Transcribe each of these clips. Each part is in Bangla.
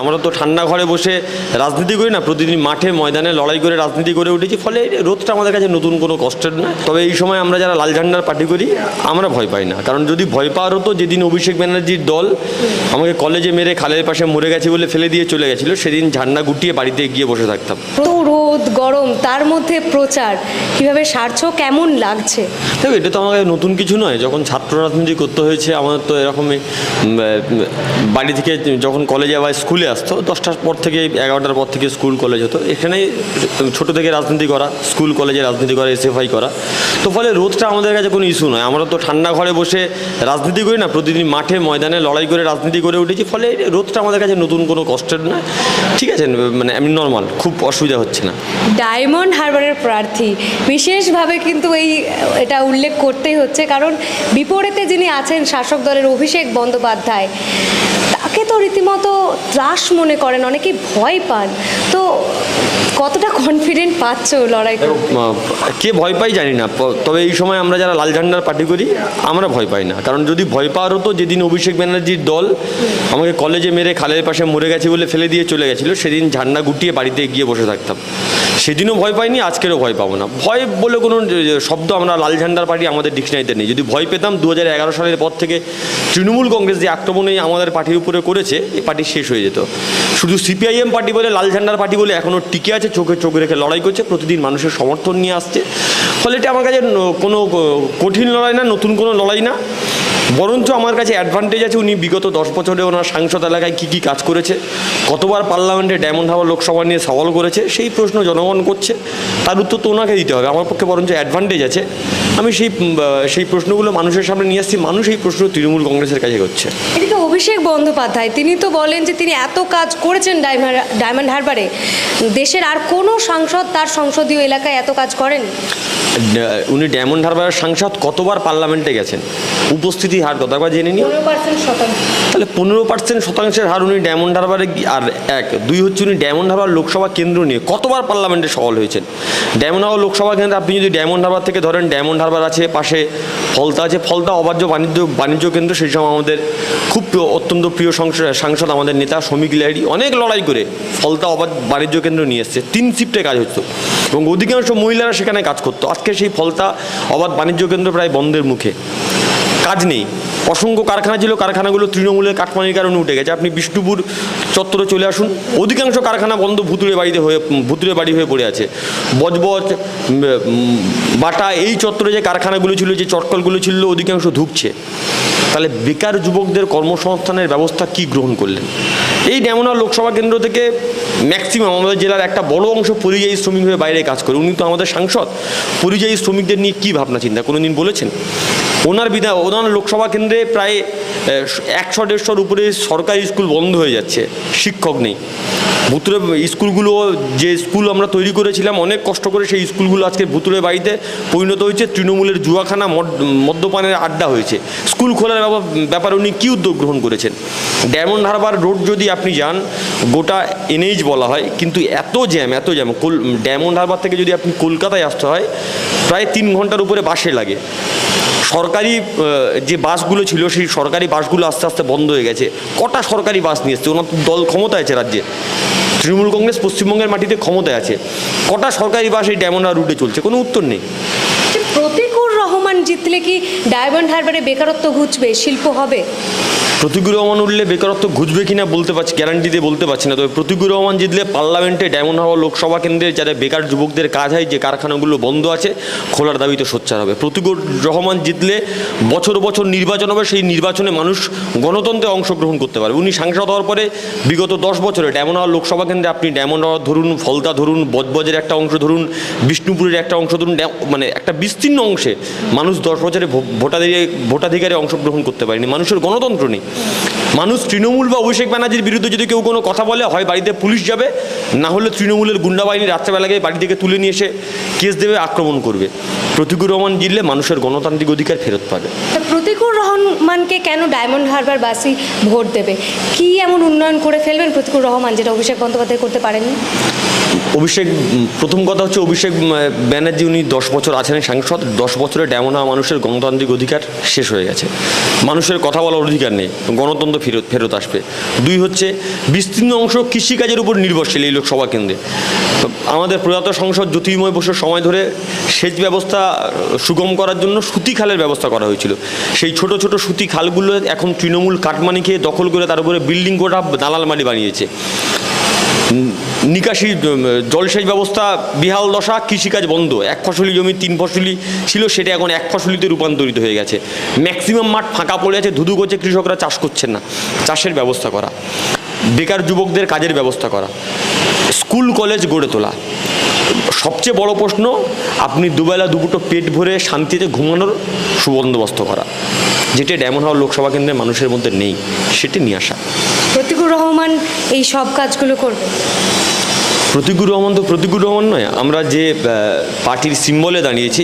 আমরা তো ঠান্ডা ঘরে বসে রাজনীতি করি না, প্রতিদিন মাঠে ময়দানে লড়াই করে রাজনীতি করে উঠেছি, ফলে রোদটা আমাদের কাছে নতুন কোনো কষ্টের নয়। তবে এই সময় আমরা যারা লাল ঝান্ডার পার্টি করি আমরা ভয় পাই না, কারণ যদি ভয় পাওয়ার হতো, যেদিন অভিষেক ব্যানার্জির দল আমাকে কলেজে মেরে খালের পাশে মরে গেছে বলে ফেলে দিয়ে চলে গেছিলো, সেদিন ঝান্ডা গুটিয়ে বাড়িতে গিয়ে বসে থাকতাম। তো রোদ গরম তার মধ্যে প্রচার কিভাবে সারছো, কেমন লাগছে? দেখো, এটা তো আমাকে নতুন কিছু নয়। যখন ছাত্র রাজনীতি করতে হয়েছে আমাদের তো এরকমই, বাড়ি থেকে যখন কলেজে বা স্কুলে আসতো 10টার পর থেকে 11টার পর থেকে স্কুল কলেজ হতো, এখানে ছোটো থেকে রাজনীতি করা, স্কুল কলেজে রাজনীতি করা, এসএফআই করা, তো ফলে রোদটা আমাদের কাছে কোনো ইস্যু নয়। আমরা তো ঠান্ডা ঘরে বসে রাজনীতি করি না, প্রতিদিন মাঠে ময়দানে লড়াই করে রাজনীতি করে উঠেছি, ফলে রোদটা আমাদের কাছে নতুন কোনো কষ্টের নয়। ঠিক আছে, মানে এমনি নর্মাল, খুব অসুবিধা হচ্ছে না। ডায়মন্ড হারবারের প্রার্থী বিশেষভাবে কিন্তু এটা উল্লেখ করতেই হচ্ছে, কারণ বিপরীতে যিনি আছেন শাসক দলের অভিষেক বন্দ্যোপাধ্যায়, তাকে তো রীতিমতো ত্রাস মনে করেন, অনেকেই ভয় পান। তো কতটা কনফিডেন্ট পাচ্ছ লড়াই করতে? কে ভয় পাই জানি না, তবে এই সময় আমরা যারা লাল ঝান্ডার পার্টি করি আমরা ভয় পাই না, কারণ যদি ভয় পাওয়ার হতো, যেদিন অভিষেক ব্যানার্জির দল আমাকে কলেজে মেরে খালের পাশে মরে গেছে বলে ফেলে দিয়ে চলে গেছিলো, সেদিন ঝান্ডা গুটিয়ে বাড়িতে গিয়ে বসে থাকতাম। সেদিনও ভয় পাইনি, আজকেরও ভয় পাবো না। ভয় বলে কোনো শব্দ আমরা লাল ঝান্ডার পার্টি আমাদের ডিকশনারিতে নেই। যদি ভয় পেতাম 2011 সালের পর থেকে তৃণমূল কংগ্রেস যে আক্রমণে আমাদের পার্টির উপরে করেছে, এই পার্টি শেষ হয়ে যেত। শুধু সিপিআইএম পার্টি বলে, লাল ঝান্ডার পার্টি বলে এখনও টিকে আছে, চোখে চোখ রেখে লড়াই করছে, প্রতিদিন মানুষের সমর্থন নিয়ে আসছে। ফলে এটা আমার কাছে কোনো কঠিন লড়াই না, নতুন কোনো লড়াই না, বরঞ্চ আমার কাছে অ্যাডভান্টেজ আছে। উনি বিগত 10 বছরে ওনার সাংসদ এলাকায় কী কী কাজ করেছে, কতবার পার্লামেন্টে ডায়মন্ড হারবার লোকসভা নিয়ে সওয়াল করেছে, সেই প্রশ্ন জনগণ করছে, তার উত্তর তো ওনাকে দিতে হবে। আমার পক্ষে বরঞ্চ অ্যাডভান্টেজ আছে, আমি সেই প্রশ্নগুলো মানুষের সামনে নিয়ে আসছি, মানুষ এই প্রশ্ন তৃণমূল কংগ্রেসের কাছে করছে। এদিকে অভিষেক বন্দ্যোপাধ্যায় তিনি তো বলেন যে তিনি এত কাজ করেছেন ডায়মন্ড হারবারে, দেশের আর কোনো সাংসদ তার সংসদীয় এলাকায় এত কাজ করেন। উনি ডায়মন্ড হারবারের সাংসদ কতবার পার্লামেন্টে গেছেন, উপস্থিতি হার কত একবার জেনে নিই। 15%। তাহলে 15% হার উনি ডায়মন্ড হারবারে, আর 2 হচ্ছে উনি ডায়মন্ড হারবার লোকসভা কেন্দ্র নিয়ে কতবার পার্লামেন্টে সওয়াল হয়েছেন। ডায়মন্ড হারবার লোকসভা কেন্দ্রে আপনি যদি ডায়মন্ড হারবার থেকে ধরেন, ডায়মন্ড হারবার আছে, পাশে ফলতা আছে, ফলতা অবাধ্য বাণিজ্য কেন্দ্র, সেই সময় আমাদের খুব অত্যন্ত প্রিয় সাংসদ আমাদের নেতা শ্রমিক লাহিড়ী অনেক লড়াই করে ফলতা অবাধ বাণিজ্য কেন্দ্র নিয়ে এসছে। 3 শিফটে কাজ হতো এবং অধিকাংশ মহিলারা সেখানে কাজ করতো। আজকে সেই ফলতা অবাধ বাণিজ্য কেন্দ্র প্রায় বন্ধের মুখে, কাজ নেই। অসংখ্য কারখানা ছিল, কারখানাগুলো তৃণমূলের কাটমানির কারণে উঠে গেছে। আপনি বিষ্ণুপুর চত্বরে চলে আসুন, অধিকাংশ কারখানা বন্ধ, ভুতুড়ে বাড়ি হয়ে পড়ে আছে। বজবজ, বাটা, এই চত্বরে যে কারখানাগুলো ছিল, যে চটকলগুলো ছিল, অধিকাংশ ধুঁকছে। তাহলে বেকার যুবকদের কর্মসংস্থানের ব্যবস্থা কি গ্রহণ করলেন? এই ডায়মন্ড হারবার লোকসভা কেন্দ্র থেকে ম্যাক্সিমাম আমাদের জেলার একটা বড় অংশ পরিযায়ী শ্রমিক হয়ে বাইরে কাজ করে। উনি তো আমাদের সাংসদ, পরিযায়ী শ্রমিকদের নিয়ে কী ভাবনা চিন্তা কোনোদিন বলেছেন? ওনার লোকসভা কেন্দ্রে প্রায় 100-150-র উপরে সরকারি স্কুল বন্ধ হয়ে যাচ্ছে, শিক্ষক নেই। ভুতুরে স্কুলগুলো, যে স্কুল আমরা তৈরি করেছিলাম অনেক কষ্ট করে, সেই স্কুলগুলো আজকে ভুতুরে বাড়িতে পরিণত হয়েছে, তৃণমূলের জুয়াখানা, মদ্যপানের আড্ডা হয়েছে। স্কুল খোলার ব্যাপারে উনি কী উদ্যোগ গ্রহণ করেছেন? ডায়মন্ড হারবার রোড যদি আপনি যান, গোটা এনএইচ বলা হয়, কিন্তু এত জ্যাম। ডায়মন্ড হারবার থেকে যদি আপনি কলকাতায় আসতে হয়, প্রায় 3 ঘন্টার উপরে বাসে লাগে। সরকারি যে বাসগুলো ছিল, সেই সরকারি বাসগুলো আস্তে আস্তে বন্ধ হয়ে গেছে। কটা সরকারি বাস নিয়ে এসছে? ওনার দল ক্ষমতায় আছে রাজ্যে, তৃণমূল কংগ্রেস পশ্চিমবঙ্গের মাটিতে ক্ষমতায় আছে। কটা সরকারি বাস এই ডায়মন্ড হারবার রুটে চলছে? কোনো উত্তর নেই। প্রতিকুর রহমান জিতলে কি ডায়মন্ড হারবারে বেকারত্ব ঘুচবে, শিল্প হবে? প্রতিকুর রহমান উঠলে বেকারত্ব ঘুচবে কিনা বলতে পারছি, গ্যারান্টি দিয়ে বলতে পারছি না। তবে প্রতিকুর রহমান জিতলে পার্লামেন্টে ডায়মন্ড হারবার লোকসভা কেন্দ্রে যারা বেকার যুবকদের কাজ হয়, যে কারখানাগুলো বন্ধ আছে, খোলার দাবিতে সোচ্চার হবে। প্রতিকুর রহমান জিতলে বছর বছর নির্বাচন হবে, সেই নির্বাচনে মানুষ গণতন্ত্রে অংশগ্রহণ করতে পারবে। উনি সাংসদ হওয়ার পরে বিগত 10 বছরে ডায়মন্ড হারবার লোকসভা কেন্দ্রে আপনি ডায়মন্ড হারবার ধরুন, ফলতা ধরুন, বজবজের একটা অংশ ধরুন, বিষ্ণুপুরের একটা অংশ ধরুন, মানে একটা বিস্তীর্ণ অংশে মানুষ 10 বছরে ভোটাধিকারে অংশগ্রহণ করতে পারেনি। মানুষের গণতন্ত্র নেই। মানুষ তৃণমূল বা অভিষেক ব্যানার্জির বিরুদ্ধে যদি কেউ কোনো কথা বলে, হয় বাড়িতে পুলিশ যাবে, না হলে তৃণমূলের গুন্ডা বাহিনী রাত্রেবেলা গিয়ে বাড়ি থেকে তুলে নিয়ে এসে কেস দেবে, আক্রমণ করবে। প্রতিকুর রহমান জিতলে মানুষের গণতান্ত্রিক অধিকার ফেরত পাবে। প্রতিকুর রহমানকে কেন ডায়মন্ড হারবার বাসী ভোট দেবে? কি এমন উন্নয়ন করে ফেলবেন প্রতিকুর রহমান, যেটা অভিষেক বন্দ্যোপাধ্যায় করতে পারেননি? প্রথম কথা হচ্ছে, অভিষেক ব্যানার্জি উনি 10 বছর আছেন সাংসদ। 10 বছরে ডায়মন্ড হারবার মানুষের গণতান্ত্রিক অধিকার শেষ হয়ে গেছে, মানুষের কথা বলার অধিকার নেই। গণতন্ত্র ফেরত আসবে। 2 হচ্ছে বিস্তীর্ণ অংশ কৃষিকাজের উপর নির্ভরশীল এই লোকসভা কেন্দ্রে। তো আমাদের প্রয়াত সংসদ জ্যোতির্ময় বসুর সময় ধরে সেচ ব্যবস্থা সুগম করার জন্য সুতি খালের ব্যবস্থা করা হয়েছিল। সেই ছোট ছোট সুতি খালগুলো এখন তৃণমূল কাটমানি খেয়ে দখল করে তার উপরে বিল্ডিং গোটা দালাল মাটি বানিয়েছে। নিকাশি জলসেচ ব্যবস্থা বিহাল দশা, কৃষিকাজ বন্ধ। 1 ফসলি জমি 3 ফসলি ছিল, সেটা এখন 1 ফসলিতে রূপান্তরিত হয়ে গেছে। ম্যাক্সিমাম মাঠ ফাঁকা পড়ে আছে, ধুধু করছে, কৃষকরা চাষ করছেন না। চাষের ব্যবস্থা করা, বেকার যুবকদের কাজের ব্যবস্থা করা, স্কুল কলেজ গড়ে তোলা। সবচেয়ে বড় প্রশ্ন, আপনি দুবেলা দুপুটো পেট ভরে শান্তিতে ঘুমানোর সুবন্দোবস্ত করা, যেটা ডায়মন্ড হারবার লোকসভা কেন্দ্রের মানুষের মধ্যে নেই, সেটি নিয়ে আসা। প্রতিকুর রহমান এই সব কাজগুলো করবে? প্রতিকুর রহমান তো প্রতিকুর রহমান নয়। আমরা যে পার্টির সিম্বলে দাঁড়িয়েছি,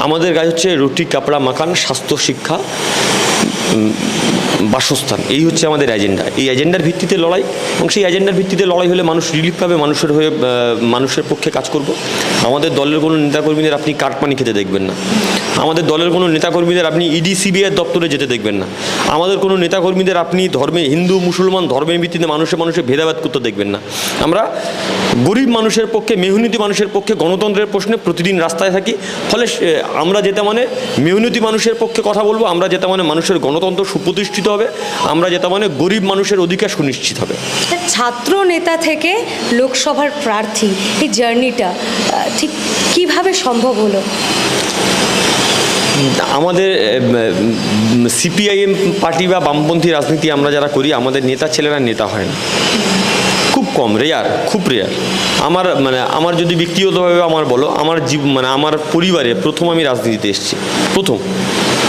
আমাদের কাজ হচ্ছে রুটি কাপড়া মাকান, স্বাস্থ্য, শিক্ষা, বাসস্থান। এই হচ্ছে আমাদের এজেন্ডা। এই এজেন্ডার ভিত্তিতে লড়াই, এবং সেই এজেন্ডার ভিত্তিতে লড়াই হলে মানুষ রিলিফ পাবে, মানুষের হয়ে মানুষের পক্ষে কাজ করব। আমাদের দলের কোনো নেতাকর্মীদের আপনি কাটপানি খেতে দেখবেন না। আমাদের দলের কোনো নেতাকর্মীদের আপনি ইডি সিবিআই দপ্তরে যেতে দেখবেন না। আমাদের কোনো নেতাকর্মীদের আপনি ধর্মে, হিন্দু মুসলমান ধর্মের ভিত্তিতে মানুষের ভেদাভেদ করতে দেখবেন না। আমরা গরিব মানুষের পক্ষে, মেহনতি মানুষের পক্ষে, গণতন্ত্রের প্রশ্নে প্রতিদিন রাস্তায় থাকি। ফলে আমরা যেটা মানে মেহনতি মানুষের পক্ষে কথা বলবো, আমরা যেটা মানে মানুষের গণতন্ত্র সুপ্রতিষ্ঠিত হবে, আমরা যেটা মানে গরিব মানুষের অধিকার সুনিশ্চিত হবে। ছাত্র নেতা থেকে লোকসভার প্রার্থী, এই জার্নিটা ঠিক কিভাবে সম্ভব হলো? আমাদের সিপিআইএম পার্টি বা বামপন্থী রাজনীতি আমরা যারা করি, আমাদের নেতা ছেলেরা নেতা হয় না, খুব কম, খুব রেয়ার। আমার যদি ব্যক্তিগতভাবে আমার বলো, আমার পরিবারে প্রথম আমি রাজনীতিতে এসেছি, প্রথম।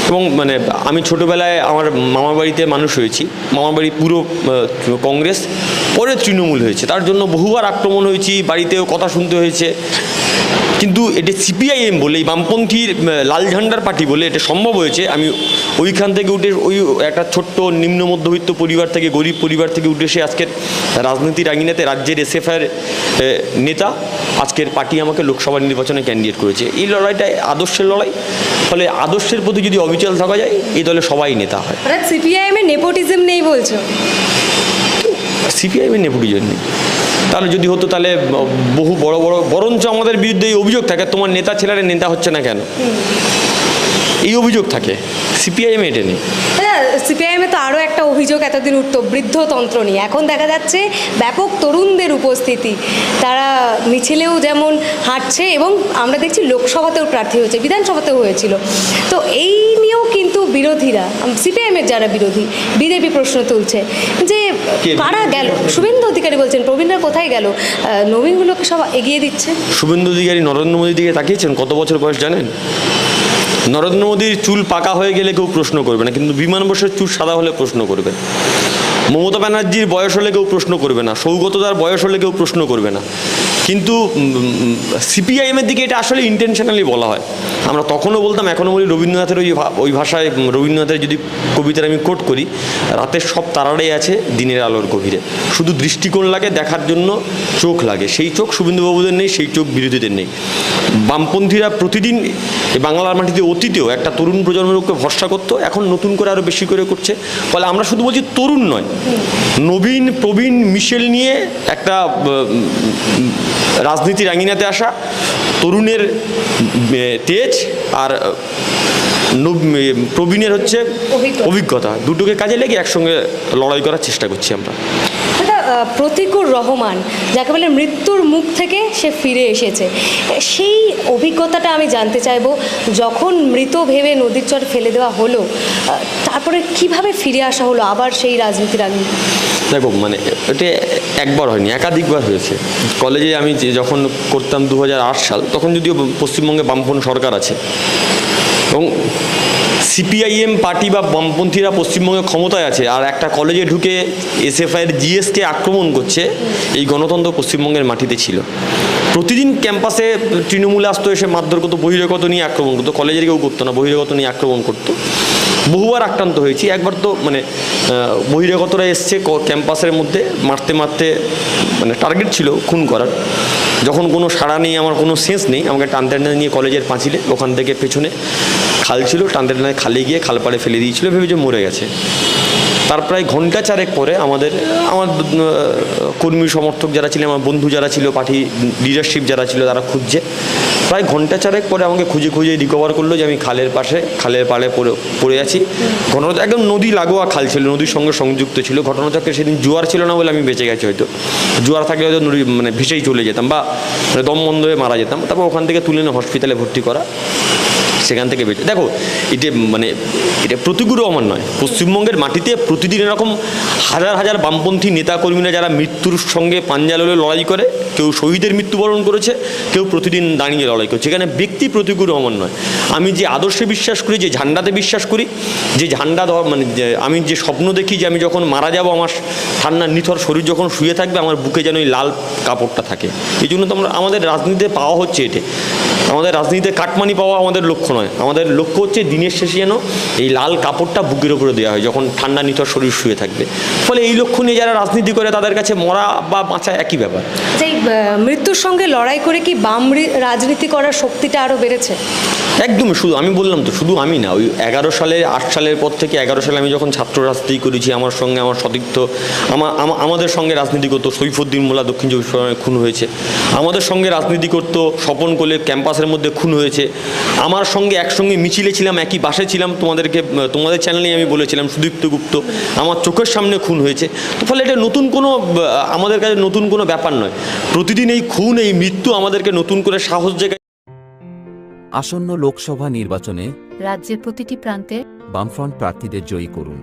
এবং আমি ছোটোবেলায় আমার মামার বাড়িতে মানুষ হয়েছি। মামার বাড়ি পুরো কংগ্রেস, পরে তৃণমূল হয়েছে, তার জন্য বহুবার আক্রমণ হয়েছি, বাড়িতেও কথা শুনতে হয়েছে। কিন্তু এটা সিপিআইএম বলে, এই বামপন্থীর লাল ঝান্ডার পার্টি বলে এটা সম্ভব হয়েছে। আমি ওইখান থেকে উঠে, ওই একটা ছোট্ট নিম্ন মধ্যবিত্ত পরিবার থেকে, গরিব পরিবার থেকে উঠে এসে আজকের রাজনীতির আঙিনাতে রাজ্যের এসএফআইয়ের নেতা, আজকের পার্টি আমাকে লোকসভা নির্বাচনে ক্যান্ডিডেট করেছে। এই লড়াইটা আদর্শের লড়াই। ফলে আদর্শের প্রতি যদি অবিচল থাকা যায়, এই দলে সবাই নেতা হয়। সিপিআইএমে নেপোটিজম নেই বলছো? সিপিআইএমের নেপোটিজম নেই। তাহলে যদি হতো, তাহলে বহু বড় বরঞ্চ আমাদের বিরুদ্ধে এই অভিযোগ থাকে, তোমার নেতা ছেলেরা নেতা হচ্ছে না কেন, এই অভিযোগ থাকে। সিপিআইএম এটা নেই। সিপিআইএমে তো আরও একটা অভিযোগ এতদিন উঠতো বৃদ্ধতন্ত্র নিয়ে। এখন দেখা যাচ্ছে ব্যাপক তরুণদের উপস্থিতি, তারা মিছিলেও যেমন হাঁটছে, এবং আমরা দেখছি লোকসভাতেও প্রার্থী হয়েছে, বিধানসভাতেও হয়েছিল। তো এই নিয়েও কিন্তু বিরোধীরা, সিপিআইএমের যারা বিরোধী, বিজেপি প্রশ্ন তুলছে যে কারা গেল। শুভেন্দু অধিকারী বলছেন প্রবীণরা কোথায় গেল, নবীনগুলোকে সব এগিয়ে দিচ্ছে। শুভেন্দু অধিকারী নরেন্দ্র মোদীর দিকে তাকিয়েছেন? কত বছর বয়স জানেন? নরেন্দ্র মোদীর চুল পাকা হয়ে গেলে কেউ প্রশ্ন করবে না, কিন্তু বিমান বসের চুল সাদা হলে প্রশ্ন করবে। মমতা ব্যানার্জির বয়স হলে কেউ প্রশ্ন করবে না, সৌগতদার বয়স হলে কেউ প্রশ্ন করবে না। কিন্তু সিপিআইএমের দিকে এটা আসলে ইন্টেনশনালি বলা হয়। আমরা তখনও বলতাম, এখনও বলি, রবীন্দ্রনাথের ওই ভাষায়, রবীন্দ্রনাথের যদি কবিতার আমি কোট করি, রাতের সব তারারাই আছে দিনের আলোর গভীরে, শুধু দৃষ্টিকোণ লাগে, দেখার জন্য চোখ লাগে। সেই চোখ শুভেন্দুবাবুদের নেই, সেই চোখ বিরোধীদের নেই। বামপন্থীরা প্রতিদিন বাংলার মাটিতে অতীতেও একটা তরুণ প্রজন্মের উপরে ভরসা করতো, এখন নতুন করে আরও বেশি করে করছে। ফলে আমরা শুধু বলছি তরুণ নয়, নবীন প্রবীণ মিশেল নিয়ে একটা রাজনীতির আঙিনাতে আসা, তরুণের তেজ আর প্রবীণের হচ্ছে অভিজ্ঞতা, দুটোকে কাজে লেগে একসঙ্গে লড়াই করার চেষ্টা করছি আমরা। প্রতিকুর রহমান, যাকে বলে মৃত্যুর মুখ থেকে সে ফিরে এসেছে, সেই অভিজ্ঞতাটা আমি জানতে চাইবো। যখন মৃত ভেবে নদীর চর ফেলে দেওয়া হলো, তারপরে কিভাবে ফিরে আসা হলো আবার সেই রাজনীতির আগে? দেখো, এটা একবার হয়নি, একাধিকবার হয়েছে। কলেজে আমি যখন করতাম 2008 সাল, তখন যদিও পশ্চিমবঙ্গে বামপন্থী সরকার আছে, এবং সিপিআইএম পার্টি বা বামপন্থীরা পশ্চিমবঙ্গে ক্ষমতায় আছে, আর একটা কলেজে ঢুকে এসএফআইয়ের জিএসকে আক্রমণ করছে, এই গণতন্ত্র পশ্চিমবঙ্গের মাটিতে ছিল। প্রতিদিন ক্যাম্পাসে তৃণমূলে আসতো, এসে মারধর করতো, বহিরাগত নিয়ে আক্রমণ করতো। কলেজের কেউ করতো না, বহিরাগত নিয়ে আক্রমণ করতো। বহুবার আক্রান্ত হয়েছি। একবার তো বহিরাগতরা এসছে ক্যাম্পাসের মধ্যে, মারতে মারতে টার্গেট ছিল খুন করার। যখন কোনো সাড়া নেই, আমার কোনো সেন্স নেই, আমাকে টানতে নিয়ে কলেজের পাঁচিলে, ওখান থেকে পেছনে খাল ছিল, টানতে খালে গিয়ে খাল পাড়ে ফেলে দিয়েছিল, ভেবে যে মরে গেছে। তার প্রায় ঘন্টা চারেক পরে আমার কর্মী সমর্থক যারা ছিল, আমার বন্ধু যারা ছিল, পার্টি লিডারশিপ যারা ছিল, তারা খুঁজছে। প্রায় ঘন্টা চারেক পরে আমাকে খুঁজে খুঁজে রিকভার করলো যে আমি খালের পাড়ে পড়ে আছি। ঘটনাটা একদম নদী লাগোয়া খাল ছিল, নদীর সঙ্গে সংযুক্ত ছিল। ঘটনাটাকে সেদিন জোয়ার ছিল না বলে আমি বেঁচে গেছি, হয়তো জোয়ার থাকলে হয়তো নদী ভেসেই চলে যেতাম বা দম বন্ধ হয়ে মারা যেতাম। তারপর ওখান থেকে তুলে এনে হসপিটালে ভর্তি করা, সেখান থেকে বেঁচে। দেখো, এটা প্রতিকূল আমার নয়। পশ্চিমবঙ্গের মাটিতে প্রতিদিন এরকম হাজার হাজার বামপন্থী নেতাকর্মীরা যারা মৃত্যুর সঙ্গে পাঞ্জা লড়ে লড়াই করে, কেউ শহীদের মৃত্যুবরণ করেছে, কেউ প্রতিদিন দাঁড়িয়ে লড়াই করছে। এখানে ব্যক্তি প্রতিকূল আমার নয়। আমি যে আদর্শে বিশ্বাস করি, যে ঝান্ডাতে বিশ্বাস করি, যে ঝান্ডা আমি যে স্বপ্ন দেখি যে আমি যখন মারা যাব, আমার ঠান্ডা নিথর শরীর যখন শুয়ে থাকবে, আমার বুকে যেন এই লাল কাপড়টা থাকে। এই জন্য তো আমাদের রাজনীতিতে পাওয়া হচ্ছে এটে। আমাদের রাজনীতিতে কাটমানি পাওয়া আমাদের লক্ষ্য নয়। আমাদের লক্ষ্য হচ্ছে দিনের শেষে যেন এই লাল কাপড়টা বুকের উপরে দেওয়া হয় যখন ঠান্ডা নিথর শরীর শুয়ে থাকবে। ফলে এই লক্ষ্য নিয়ে যারা রাজনীতি করে, তাদের কাছে মরা বা বাঁচা একই ব্যাপার। যে মৃত্যুর সঙ্গে লড়াই করে কি বাম রাজনীতি করার শক্তিটা আরও বেড়েছে? একদমই। শুধু আমি বললাম তো, শুধু আমি না, ওই 8 সালের পর থেকে 11 সালে আমি যখন ছাত্র রাজনীতি করেছি, আমার সঙ্গে আমার সতীর্থ আমাদের সঙ্গে রাজনীতি করতো সৈফুদ্দিন মোল্লা, দক্ষিণ চব্বিশ পরগনায় খুন হয়েছে। আমাদের সঙ্গে রাজনীতি করতো স্বপন কোলে, ক্যাম্পাসের মধ্যে খুন হয়েছে। আমার সঙ্গে একসঙ্গে মিছিলে ছিলাম, একই বাসে ছিলাম, তোমাদের চ্যানেলেই আমি বলেছিলাম, সুদীপ্ত গুপ্ত, আমার চোখের সামনে খুন হয়েছে। ফলে এটা আমাদের কাছে নতুন কোনো ব্যাপার নয়। প্রতিদিন এই খুন, এই মৃত্যু আমাদেরকে নতুন করে সাহস জায়গায়। আসন্ন লোকসভা নির্বাচনে রাজ্যের প্রতিটি প্রান্তে বামফ্রন্ট প্রার্থীদের জয়ী করুন।